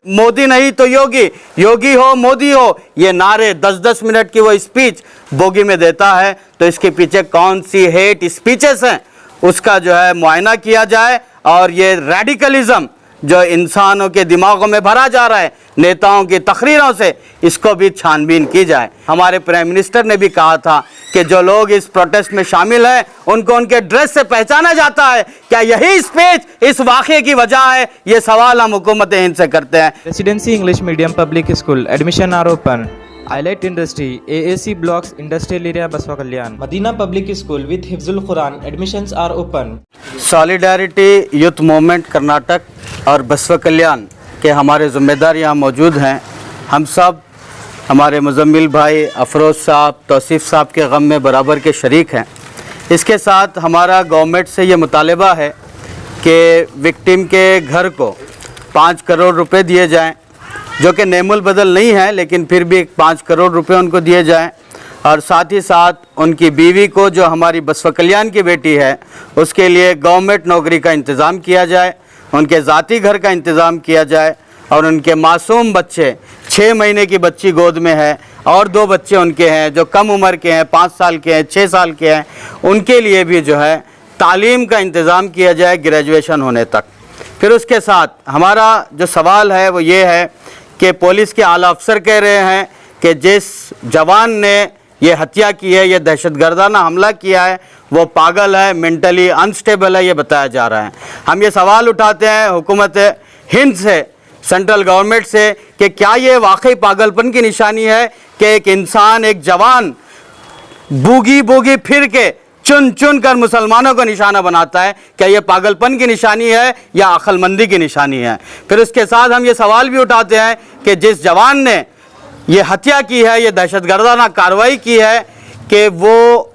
मोदी नहीं तो योगी, योगी हो मोदी हो, ये नारे 10-10 मिनट की वो स्पीच बोगी में देता है, तो इसके पीछे कौन सी हेट स्पीचेस हैं उसका जो है मुआयना किया जाए। और ये रेडिकलिज्म जो इंसानों के दिमागों में भरा जा रहा है नेताओं की तकरीरों से, इसको भी छानबीन की जाए। हमारे प्राइम मिनिस्टर ने भी कहा था कि जो लोग इस प्रोटेस्ट में शामिल हैं उनको उनके ड्रेस से पहचाना जाता है। क्या यही स्पीच इस वाक़े की वजह है? ये सवाल हम हुकूमत हिंद से करते हैं। Residency English medium public school admission are open. आईलाइट industry AAC blocks industrial area Basava Kalyan. Madina public school with हिफ्जुल कुरान admissions are open. Solidarity youth movement Karnataka और बसवा कल्याण के हमारे ज़िम्मेदार यहाँ मौजूद हैं। हम सब हमारे मुजम्मिल भाई अफरोज़ साहब, तौसीफ़ साहब के गम में बराबर के शरीक हैं। इसके साथ हमारा गवर्नमेंट से ये मुतालबा है कि विक्टिम के घर को 5 करोड़ रुपए दिए जाएं, जो कि नेमुल बदल नहीं है, लेकिन फिर भी 5 करोड़ रुपए उनको दिए जाएं। और साथ ही साथ उनकी बीवी को, जो हमारी बसवा कल्याण की बेटी है, उसके लिए गवर्नमेंट नौकरी का इंतज़ाम किया जाए, उनके ज़ाती घर का इंतज़ाम किया जाए। और उनके मासूम बच्चे, 6 महीने की बच्ची गोद में है और 2 बच्चे उनके हैं जो कम उम्र के हैं, 5 साल के हैं, 6 साल के हैं, उनके लिए भी जो है तालीम का इंतज़ाम किया जाए ग्रेजुएशन होने तक। फिर उसके साथ हमारा जो सवाल है वो ये है कि पुलिस के आला अफसर कह रहे हैं कि जिस जवान ने ये हत्या की है, ये दहशतगर्दाना हमला किया है, वो पागल है, मेंटली अनस्टेबल है, ये बताया जा रहा है। हम ये सवाल उठाते हैं हुकूमत हिंद से, सेंट्रल गवर्नमेंट से, कि क्या ये वाकई पागलपन की निशानी है कि एक इंसान, एक जवान बूगी बूगी फिर के चुन चुन कर मुसलमानों को निशाना बनाता है? क्या ये पागलपन की निशानी है या अक्लमंदी की निशानी है? फिर उसके साथ हम ये सवाल भी उठाते हैं कि जिस जवान ने ये हत्या की है, ये दहशतगर्दाना कार्रवाई की है, कि वो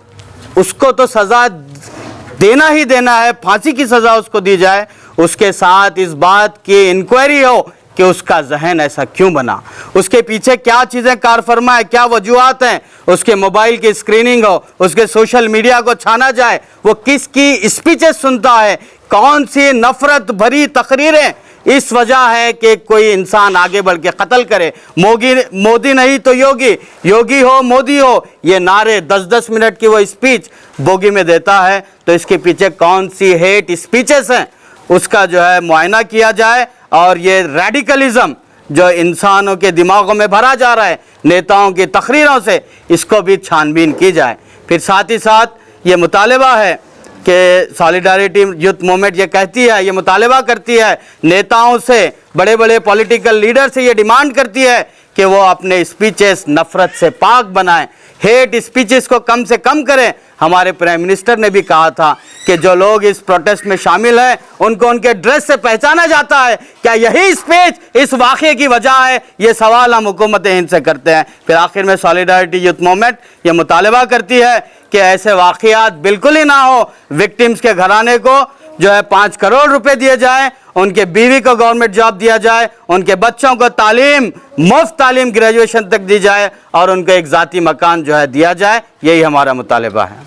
उसको तो सज़ा देना ही देना है, फांसी की सज़ा उसको दी जाए। उसके साथ इस बात की इंक्वायरी हो कि उसका जहन ऐसा क्यों बना, उसके पीछे क्या चीज़ें कारफरमा है, क्या वजूहात हैं, उसके मोबाइल की स्क्रीनिंग हो, उसके सोशल मीडिया को छाना जाए, वो किसकी स्पीचेस सुनता है, कौन सी नफ़रत भरी तकरीरें इस वजह है कि कोई इंसान आगे बढ़ के कत्ल करे। मोदी नहीं तो योगी, योगी हो मोदी हो, ये नारे 10-10 मिनट की वो स्पीच बोगी में देता है, तो इसके पीछे कौन सी हेट स्पीचेस हैं उसका जो है मुआयना किया जाए। और ये रेडिकलिज्म जो इंसानों के दिमागों में भरा जा रहा है नेताओं की तकरीरों से, इसको भी छानबीन की जाए। फिर साथ ही साथ ये मुतालबा है कि सॉलिडारिटी यूथ मूवमेंट ये कहती है, ये मुतालबा करती है नेताओं से, बड़े बड़े पॉलिटिकल लीडर से ये डिमांड करती है कि वो अपने स्पीचेस नफ़रत से पाक बनाएं, हेट स्पीचेस को कम से कम करें। हमारे प्राइम मिनिस्टर ने भी कहा था कि जो लोग इस प्रोटेस्ट में शामिल हैं उनको उनके ड्रेस से पहचाना जाता है। क्या यही स्पीच इस वाक़े की वजह है? ये सवाल हम हुकूमत हिंद से करते हैं। फिर आखिर में सॉलिडारिटी यूथ मूवमेंट ये मुतालबा करती है कि ऐसे वाक़यात बिल्कुल ही ना हो, विक्टिम्स के घराने को जो है 5 करोड़ रुपए दिए जाएं, उनके बीवी को गवर्नमेंट जॉब दिया जाए, उनके बच्चों को तालीम, मुफ्त तालीम ग्रेजुएशन तक दी जाए, और उनको एक ज़ाती मकान जो है दिया जाए। यही हमारा मुतालबा है।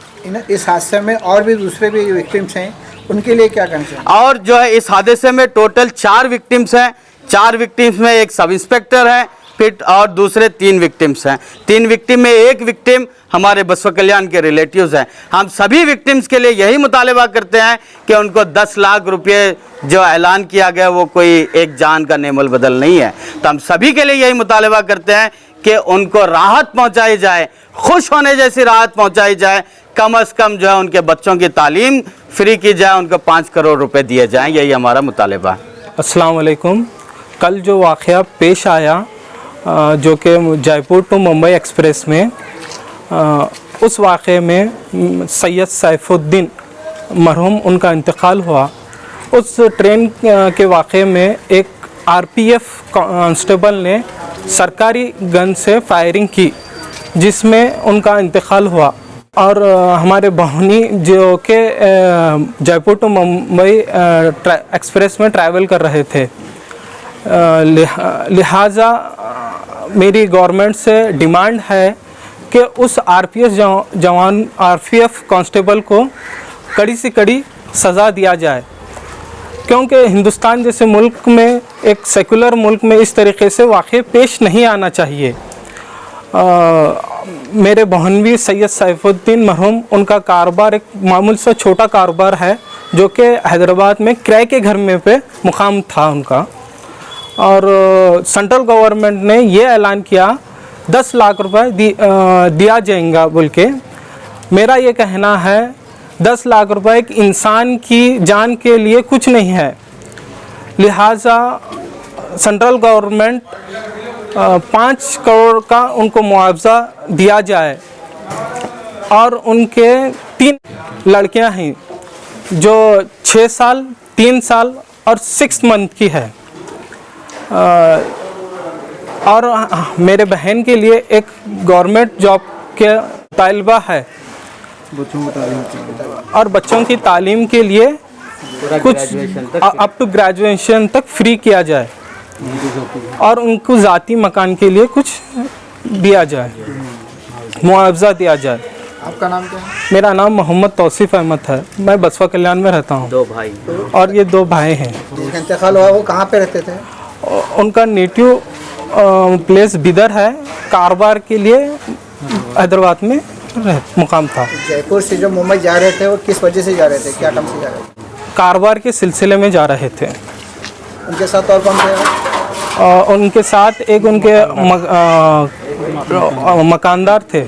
इस हादसे में और भी दूसरे भी विक्टिम्स हैं, उनके लिए क्या कहना चाहिए? और जो है इस हादसे में टोटल 4 विक्टिम्स हैं। 4 विक्टिम्स में एक सब इंस्पेक्टर है, फिर और दूसरे 3 विक्टिम्स हैं। 3 विक्टिम में एक विक्टिम हमारे बसवा कल्याण के रिलेटिव्स हैं। हम सभी विक्टिम्स के लिए यही मुतालबा करते हैं कि उनको 10 लाख रुपये जो ऐलान किया गया वो कोई एक जान का नेमुल बदल नहीं है। तो हम सभी के लिए यही मुतालबा करते हैं कि उनको राहत पहुंचाई जाए, खुश होने जैसी राहत पहुंचाई जाए, कम से कम जो है उनके बच्चों की तालीम फ्री की जाए, उनको 5 करोड़ रुपए दिए जाएं। यही हमारा मुतालबा है। अस्सलाम वालेकुम। कल जो वाक़या पेश आया जो कि जयपुर टू मुंबई एक्सप्रेस में, उस वाक़े में सैयद सैफुद्दीन मरहूम उनका इंतकाल हुआ। उस ट्रेन के वाक़े में एक RPF कांस्टेबल ने सरकारी गन से फायरिंग की, जिसमें उनका इंतकाल हुआ। और हमारे बहनी जो कि जयपुर टू मुंबई एक्सप्रेस में ट्रैवल कर रहे थे, लिहाजा मेरी गवर्नमेंट से डिमांड है कि उस RPF कांस्टेबल को कड़ी से कड़ी सज़ा दिया जाए। क्योंकि हिंदुस्तान जैसे मुल्क में, एक सेकुलर मुल्क में इस तरीके से वाक़े पेश नहीं आना चाहिए। मेरे बहनवी सैयद सैफुद्दीन मरहूम, उनका कारोबार एक मामूल सा छोटा कारोबार है जो कि हैदराबाद में किराए के घर में पे मुकाम था उनका। और सेंट्रल गवर्नमेंट ने ये ऐलान किया 10 लाख रुपए दिया जाएगा बोल के। मेरा ये कहना है 10 लाख रुपए एक इंसान की जान के लिए कुछ नहीं है, लिहाजा सेंट्रल गवर्नमेंट 5 करोड़ का उनको मुआवजा दिया जाए। और उनके 3 लड़कियां हैं जो 6 साल, 3 साल और 6 मंथ की है। और मेरे बहन के लिए एक गवर्नमेंट जॉब के तालिबा है और बच्चों की तालीम के लिए कुछ अप टू ग्रेजुएशन तक फ्री किया जाए और उनको ज़ाती मकान के लिए कुछ दिया जाए, मुआवजा दिया जाए। आपका नाम क्या है? मेरा नाम मोहम्मद तौसीफ़ अहमद है, मैं बसवा कल्याण में रहता हूँ। 2 भाई और ये 2 भाई हैं। जिनका इंतकाल हुआ वो कहाँ पे रहते थे? उनका नेटिव प्लेस बिदर है, कारोबार के लिए हैदराबाद में मुकाम था। जयपुर से जो मुंबई जा रहे थे वो किस वजह से जा रहे थे, क्या काम से जा रहे थे? कारोबार के सिलसिले में जा रहे थे। उनके साथ और कौन थे? उनके साथ एक उनके मकानदार थे,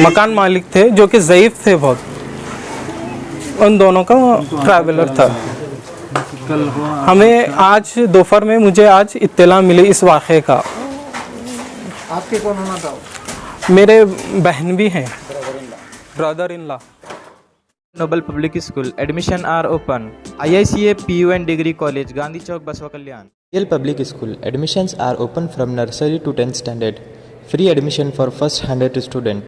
मकान मालिक थे जो कि ज़ईफ़ थे बहुत। उन दोनों का ट्रैवलर था। हमें आज दोपहर में मुझे आज इत्तला मिली इस वाक़े का। आपके कौन होना था? मेरे बहन भी हैं, brother in law. Noble Public School. Admission are open. IICA PU and Degree College, Gandhi Chowk, Baswa Kalyan. Yale Public School. Admissions are open from nursery to 10th standard. Free admission for first 100 student.